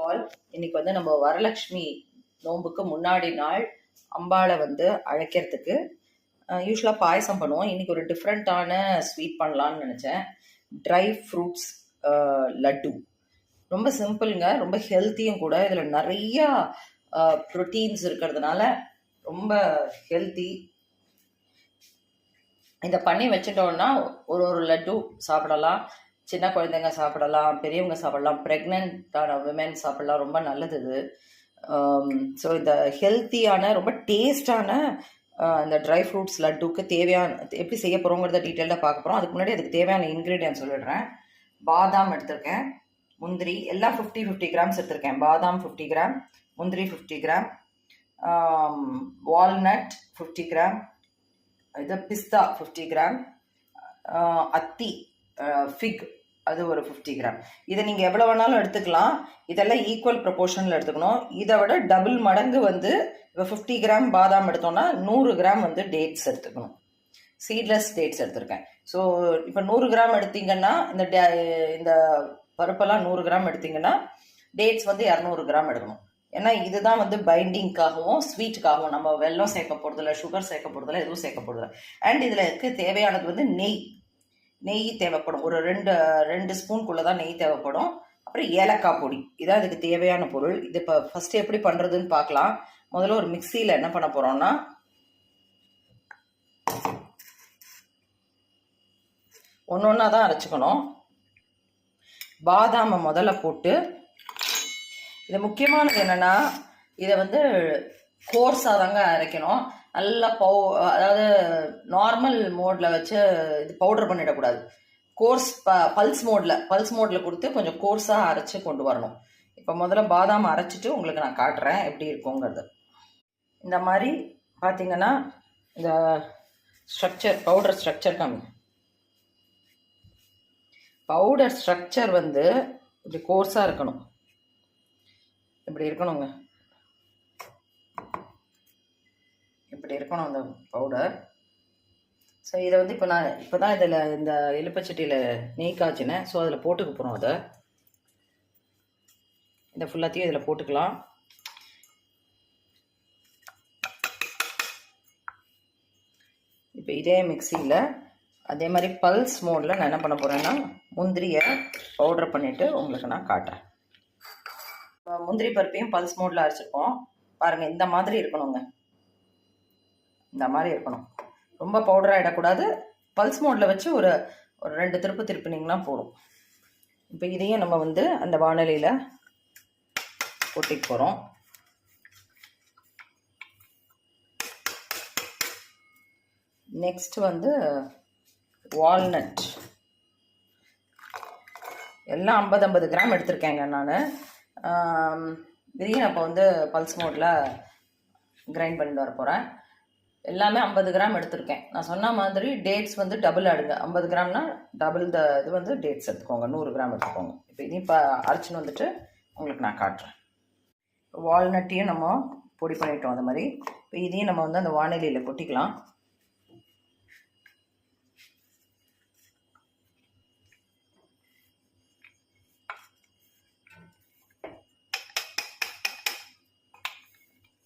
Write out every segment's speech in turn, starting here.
All இன்னைக்கு வந்து நம்ம வரலட்சுமி நோன்புக்கு முன்னாடி நாள் அம்பாளை வந்து அழைக்கிறதுக்கு யூஸ்வலாக பாயசம் பண்ணுவோம். இன்னைக்கு ஒரு டிஃப்ரெண்ட்டான ஸ்வீட் பண்ணலான்னு நினச்சேன். Dry fruits laddu. ரொம்ப சிம்பிளுங்க, ரொம்ப ஹெல்த்தியும் கூட. இதில் நிறையா ப்ரோட்டீன்ஸ் இருக்கிறதுனால ரொம்ப ஹெல்த்தி. இதை பண்ணி வச்சுட்டோன்னா ஒரு லட்டு சாப்பிடலாம். சின்ன குழந்தைங்க சாப்பிடலாம், பெரியவங்க சாப்பிடலாம், ப்ரெக்னென்ட்டான விமென் சாப்பிடலாம். ரொம்ப நல்லது இது. ஸோ இந்த ஹெல்த்தியான ரொம்ப டேஸ்டான இந்த ட்ரை ஃப்ரூட்ஸ் லட்டுக்கு தேவையான எப்படி செய்ய போகிறோங்கிறத டீட்டெயிலாக பார்க்க போகிறோம். அதுக்கு முன்னாடி அதுக்கு தேவையான இன்க்ரீடியன்ட் சொல்லிடுறேன். பாதாம் எடுத்திருக்கேன், முந்திரி எல்லாம் 50 கிராம்ஸ் எடுத்திருக்கேன். பாதாம் 50 கிராம், முந்திரி 50 கிராம், வால்நட் 50 கிராம், இது பிஸ்தா 50 கிராம், அத்தி ஃபிக் அது ஒரு 50 கிராம். இதை நீங்கள் எவ்வளோ வேணாலும் எடுத்துக்கலாம். இதெல்லாம் ஈக்குவல் ப்ரொபோர்ஷனில் எடுத்துக்கணும். இதை விட டபுள் மடங்கு வந்து இப்போ 50 கிராம் பாதாம் எடுத்தோன்னா 100 கிராம் வந்து டேட்ஸ் எடுத்துக்கணும். சீட்லெஸ் டேட்ஸ் எடுத்திருக்கேன். ஸோ இப்போ 100 கிராம் எடுத்தீங்கன்னா இந்த பருப்பெல்லாம் 100 கிராம் எடுத்தீங்கன்னா டேட்ஸ் வந்து 200 கிராம் எடுக்கணும். ஏன்னா இதுதான் வந்து பைண்டிங்காகவும் ஸ்வீட்டுக்காகவும். நம்ம வெல்லம் சேர்க்க போகிறதில்ல, சுகர் சேர்க்க போகிறதில்ல, எதுவும் சேர்க்க போகிறதில்ல. அண்ட் இதில் தேவையானது வந்து நெய் தேவைப்படும். ஒரு ரெண்டு ஸ்பூனுக்குள்ளே தான் நெய் தேவைப்படும். அப்புறம் ஏலக்காய் பொடி, இதான் இதுக்கு தேவையான பொருள். இது இப்போ ஃபஸ்ட்டு எப்படி பண்ணுறதுன்னு பார்க்கலாம். முதல்ல ஒரு மிக்சியில் என்ன பண்ண போகிறோம்னா, ஒன்று ஒன்றா தான் அரைச்சிக்கணும். பாதாமை முதல்ல போட்டு, இது முக்கியமானது என்னென்னா, இதை வந்து கோர்ஸாக தாங்க அரைக்கணும். நல்லா அதாவது நார்மல் மோடில் வச்சு இது பவுடர் பண்ணிடக்கூடாது. கோர்ஸ் பல்ஸ் மோடில் கொடுத்து கொஞ்சம் கோர்ஸாக அரைச்சி கொண்டு வரணும். இப்போ முதல்ல பாதாம் அரைச்சிட்டு உங்களுக்கு நான் காட்டுறேன் எப்படி இருக்குங்கிறது. இந்த மாதிரி பார்த்தீங்கன்னா இந்த பவுடர் ஸ்ட்ரக்சர் பவுடர் ஸ்ட்ரக்சர் வந்து இப்படி கோர்ஸாக இருக்கணும். இப்படி இருக்கணுங்க, இப்படி இருக்கணும் அந்த பவுடர். ஸோ இதை வந்து இப்போ தான் இதில் இந்த எலுப்பச்சட்டியில் நெய் காய்ச்சினேன். ஸோ அதில் போட்டுக்க போகிறோம். இதை ஃபுல்லாத்தையும் இதில் போட்டுக்கலாம். இப்போ இதே மிக்சியில் அதே மாதிரி பல்ஸ் மோடில் நான் என்ன பண்ண போகிறேன்னா, முந்திரியை பவுடர் பண்ணிவிட்டு உங்களுக்கு நான் காட்டுறேன். முந்திரி பருப்பையும் பல்ஸ் மோடில் அரைச்சிருக்கோம். பாருங்கள், இந்த மாதிரி இருக்கணுங்க. இந்த மாதிரி இருக்கணும். ரொம்ப பவுடராக இடக்கூடாது. பல்ஸ் மோடில் வச்சு ஒரு 2 திருப்பு திருப்பினீங்கன்னா போதும். இப்போ இதையும் நம்ம வந்து அந்த வாணலியில் கொட்டிக்க போகிறோம். நெக்ஸ்ட் வந்து வால்நட் எல்லாம் 50 கிராம் எடுத்திருக்கேங்க நான். இதையும் அப்போ வந்து பல்ஸ் மோடில் கிரைண்ட் பண்ணிட்டு வர போகிறேன். எல்லாமே 50 கிராம் எடுத்திருக்கேன். நான் சொன்ன மாதிரி டேட்ஸ் வந்து டபுள் ஆடுங்க. 50 கிராம்னா டபுள் இது வந்து டேட்ஸ் எடுத்துக்கோங்க. 100 கிராம் எடுத்துக்கோங்க. இப்போ இதையும் இப்போ அரைச்சின்னு வந்துட்டு உங்களுக்கு நான் காட்டுறேன். வால்நட்டையும் நம்ம பொடி பண்ணிட்டோம். அந்த மாதிரி இப்போ இதையும் நம்ம வந்து அந்த வானிலையில் கொட்டிக்கலாம்.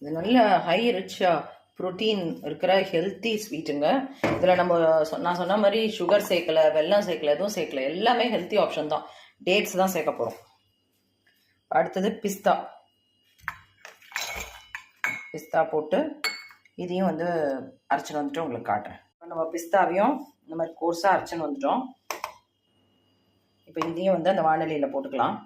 இது நல்ல ஹை ரிச்சாக ப்ரோட்டீன் இருக்கிற ஹெல்த்தி ஸ்வீட்டுங்க. இதில் நான் சொன்ன மாதிரி சுகர் சேர்க்கலை, வெல்லம் சேர்க்கலை, எதுவும் சேர்க்கலை. எல்லாமே ஹெல்த்தி ஆப்ஷன் தான். டேட்ஸ் தான் சேர்க்க போகிறோம். அடுத்தது பிஸ்தா போட்டு இதையும் வந்து அரைச்சின்னு வந்துட்டு உங்களுக்கு காட்டுறேன். நம்ம பிஸ்தாவையும் இந்த மாதிரி கோர்ஸாக அரைச்சின்னு வந்துட்டோம். இப்போ இதையும் வந்து அந்த வானிலையில் போட்டுக்கலாம்.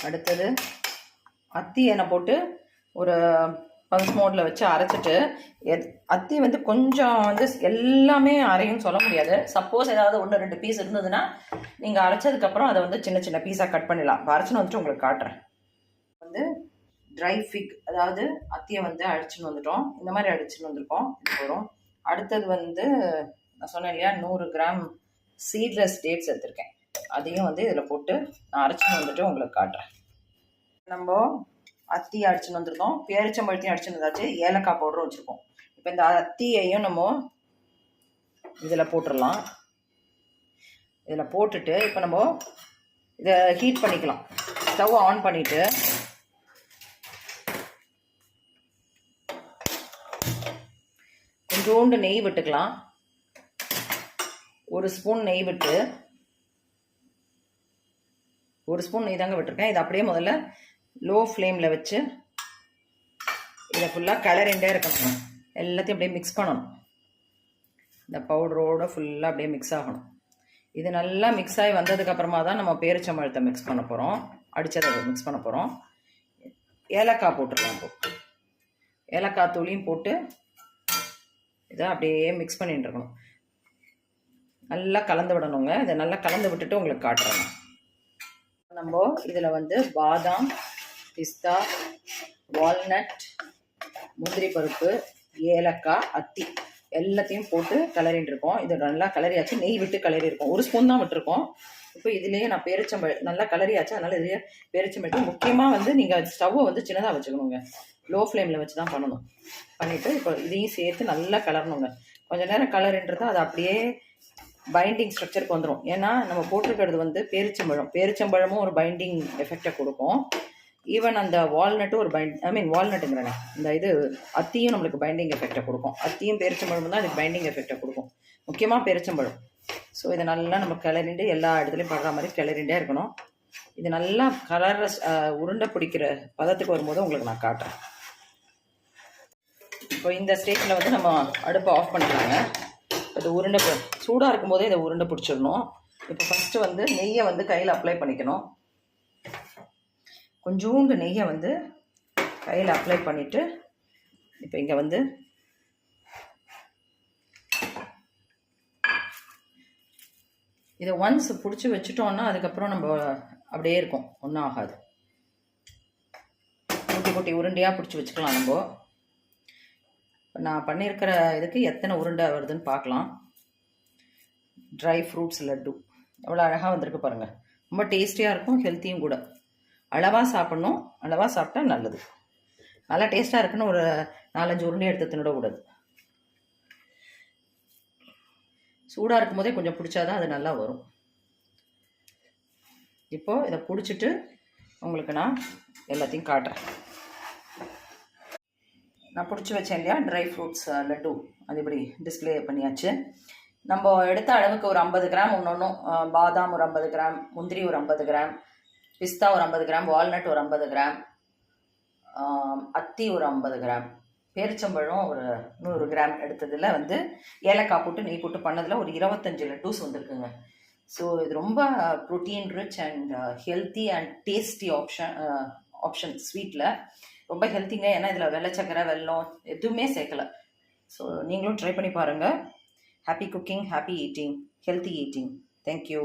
அடுத்தது அத்தி எண்ணெய் போட்டு ஒரு பல்ஸ் மோடில் வச்சு அரைச்சிட்டு, அத்தி வந்து கொஞ்சம் வந்து எல்லாமே அரையும் சொல்ல முடியாது. சப்போஸ் ஏதாவது 1-2 பீஸ் இருந்ததுன்னா நீங்கள் அரைச்சதுக்கப்புறம் அதை வந்து சின்ன சின்ன பீஸாக கட் பண்ணிடலாம். இப்போ அரைச்சின்னு வந்துட்டு உங்களுக்கு காட்டுறேன். வந்து ட்ரை ஃபிக், அதாவது அத்தியை வந்து அடிச்சுன்னு வந்துட்டோம். இந்த மாதிரி அடிச்சுன்னு வந்திருக்கோம். இது வரும். அடுத்தது வந்து நான் சொன்னேன் இல்லையா, 100 கிராம் சீட்லெஸ் டேட்ஸ் எடுத்திருக்கேன். அதையும் வந்து இதில் போட்டு நான் அரைச்சின்னு வந்துட்டு உங்களுக்கு காட்டுறேன். நம்ம அத்தி அடிச்சுன்னு வந்திருக்கோம், பேரிச்சம்பழத்தையும் அடிச்சுன்னு வந்தாச்சு, ஏலக்காய் பவுடரும் வச்சுருக்கோம். இப்போ இந்த அத்தியையும் நம்ம இதில் போட்டுடலாம். இதில் போட்டுட்டு இப்போ நம்ம இதை ஹீட் பண்ணிக்கலாம். ஸ்டவ் ஆன் பண்ணிவிட்டு கொஞ்சோண்டு நெய் விட்டுக்கலாம். 1 ஸ்பூன் நெய் விட்டு, 1 ஸ்பூன் நெய் தாங்க விட்டுருக்கேன். இதை அப்படியே முதல்ல லோ ஃப்ளேமில் வச்சு இதை ஃபுல்லாக கிளறிண்டே இருக்கணும். எல்லாத்தையும் அப்படியே மிக்ஸ் பண்ணணும். இந்த பவுடரோடு ஃபுல்லாக அப்படியே மிக்ஸ் ஆகணும். இது நல்லா மிக்ஸ் ஆகி வந்ததுக்கப்புறமா தான் நம்ம பேரிச்சம்பழத்தை மிக்ஸ் பண்ண போகிறோம். அடித்ததை மிக்ஸ் பண்ண போகிறோம். ஏலக்காய் போட்டுடலாம். இப்போ ஏலக்காய் தூளியும் போட்டு இதை அப்படியே மிக்ஸ் பண்ணிட்டு இருக்கணும். நல்லா கலந்து விடணுங்க. இதை நல்லா கலந்து விட்டுட்டு உங்களுக்கு காட்டுறேன். நம்ம இதில் வந்து பாதாம், பிஸ்தா, வால்நட், முந்திரி பருப்பு, ஏலக்காய், அத்தி எல்லாத்தையும் போட்டு கிளறிட்டு இருக்கோம். இது நல்லா கிளறியாச்சு. நெய் விட்டு கிளறி இருக்கோம். 1 ஸ்பூன் தான் விட்டுருக்கோம். இப்போ இதுலேயே நான் பேரிச்சம்பழம் நல்லா கிளறியாச்சு. அதனால் இதுலேயே பேரிச்சம்பழம் முக்கியமாக வந்து நீங்கள் ஸ்டவ்வை வந்து சின்னதாக வச்சுக்கணுங்க. லோ ஃப்ளேமில் வச்சு தான் பண்ணணும். பண்ணிவிட்டு இப்போ இதையும் சேர்த்து நல்லா கிளறணுங்க. கொஞ்சம் நேரம் கிளறின்றதா அது அப்படியே பைண்டிங் ஸ்ட்ரக்சருக்கு வந்துடும். ஏன்னா நம்ம போட்டிருக்கிறது வந்து பேரிச்சம்பழமும் ஒரு பைண்டிங் எஃபெக்டை கொடுக்கும். ஈவன் அந்த வால்நட்டும் ஒரு வால்நட்டுங்கிறேன், இந்த இது அத்தியும் நம்மளுக்கு பைண்டிங் எஃபெக்டை கொடுக்கும். அத்தியும் பேரிச்சம்பழமும் தான் இதுக்கு பைண்டிங் எஃபெக்டை கொடுக்கும். முக்கியமாக பேரிச்சம்பழம். ஸோ இதை நல்லா நம்ம கிளறிண்டு எல்லா இடத்துலையும் படுற மாதிரி கிளறிண்டே இருக்கணும். இது நல்லா உருண்டை பிடிக்கிற பதத்துக்கு வரும்போது உங்களுக்கு நான் காட்டுறேன். இப்போ இந்த ஸ்டேஜில் வந்து நம்ம அடுப்பை ஆஃப் பண்ணிக்கலாங்க. இது உருண்டை சூடாக இருக்கும்போதே இதை உருண்டை பிடிச்சிடணும். இப்போ ஃபஸ்ட்டு வந்து நெய்யை வந்து கையில் அப்ளை பண்ணிக்கணும். கொஞ்சோண்டு நெய்யை வந்து கையில் அப்ளை பண்ணிவிட்டு இப்போ இங்கே வந்து இதை ஒன்ஸ் பிடிச்சி வச்சுட்டோன்னா அதுக்கப்புறம் நம்ம அப்படியே இருக்கும், ஒன்றும் ஆகாது. குட்டி குட்டி உருண்டையாக பிடிச்சி வச்சுக்கலாம். நம்ம நான் பண்ணியிருக்கிற இதுக்கு எத்தனை உருண்டை வருதுன்னு பார்க்கலாம். ட்ரை ஃப்ரூட்ஸ் லட்டு எவ்வளோ அழகாக வந்திருக்கு பாருங்கள். ரொம்ப டேஸ்டியாக இருக்கும், ஹெல்த்தியும் கூட. அளவாக சாப்பிட்ணும். அளவாக சாப்பிட்டா நல்லது. நல்லா டேஸ்ட்டாக இருக்குன்னு ஒரு 4-5 உருண்டை எடுத்து தின்னுடக்கூடாது. சூடாக இருக்கும் போதே கொஞ்சம் பிடிச்சாதான் அது நல்லா வரும். இப்போது இதை பிடிச்சிட்டு உங்களுக்கு நான் எல்லாத்தையும் காட்டுறேன். நான் பிடிச்சி வச்சேன் இல்லையா ட்ரை ஃப்ரூட்ஸ் லட்டு, அது இப்படி டிஸ்பிளே பண்ணியாச்சு. நம்ம எடுத்த அளவுக்கு ஒரு 50 கிராம் ஒன்றும் பாதாம் ஒரு 50 கிராம், முந்திரி ஒரு 50 கிராம், பிஸ்தா ஒரு 50 கிராம், வால்நட் ஒரு 50 கிராம், அத்தி ஒரு 50 கிராம், பேரிச்சம்பழம் ஒரு 100 கிராம் எடுத்ததில் வந்து ஏலக்காய் போட்டு நெய் போட்டு பண்ணதில் ஒரு 25 லட்டூஸ் வந்துருக்குங்க. ஸோ இது ரொம்ப protein rich and healthy and tasty option ஸ்வீட்டில் ரொம்ப ஹெல்த்திங்க. ஏன்னா இதில் வெள்ளச்சக்கரை, வெல்லம் எதுவுமே சேர்க்கலை. ஸோ நீங்களும் ட்ரை பண்ணி பாருங்கள். Happy cooking, happy eating, healthy eating. Thank you.